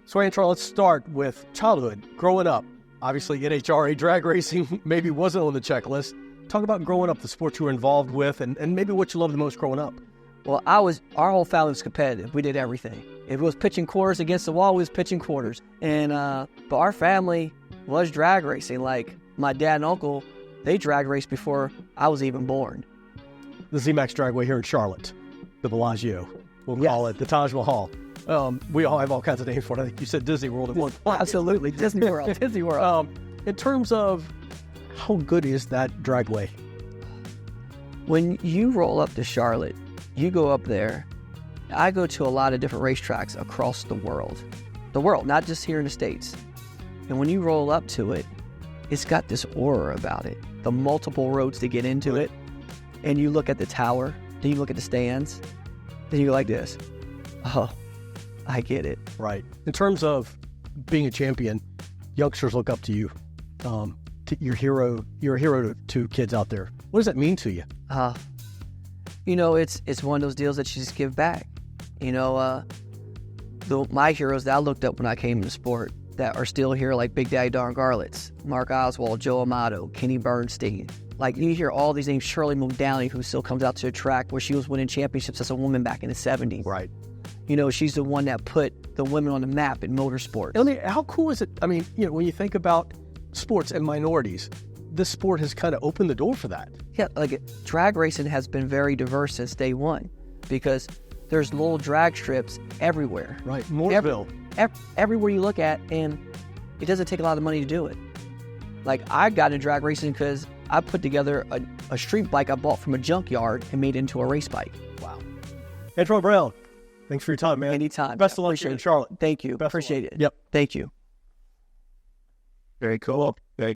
So, Antron, let's start with childhood, growing up. Obviously, NHRA drag racing maybe wasn't on the checklist. Talk about growing up, the sports you were involved with, and maybe what you loved the most growing up. Well, our whole family was competitive. We did everything. If it was pitching quarters against the wall, we was pitching quarters. And but our family was drag racing. Like my dad and uncle, they drag raced before I was even born. The ZMAX Dragway here in Charlotte, the Bellagio, we'll call it the Taj Mahal. We all have all kinds of names for it. I think you said Disney World at one point. Absolutely, Disney World. Disney World. In terms of how good is that dragway? When you roll up to Charlotte, you go up there. I go to a lot of different racetracks across the world, not just here in the States. And when you roll up to it, it's got this aura about it. The multiple roads to get into it, and you look at the tower, then you look at the stands, then you go like this. Oh, I get it. Right. In terms of being a champion, youngsters look up to you. You're a hero to kids out there. What does that mean to you? It's one of those deals that you just give back. My heroes that I looked up when I came into sport that are still here, like Big Daddy Darn Garlitz, Mark Oswald, Joe Amato, Kenny Bernstein. Like, you hear all these names, Shirley Muldowney, who still comes out to the track where she was winning championships as a woman back in the 70s. Right. She's the one that put the women on the map in motorsports. How cool is it? I mean, when you think about sports and minorities, this sport has kind of opened the door for that. Yeah, like drag racing has been very diverse since day one because there's little drag strips everywhere. Right, Mooresville. Everywhere you look at, and it doesn't take a lot of money to do it. Like, I got into drag racing because I put together a street bike I bought from a junkyard and made it into a race bike. Wow. Antron Brown, thanks for your time, man. Anytime. Best of luck here in Charlotte. Thank you. Appreciate it. Yep. Thank you. Very cool.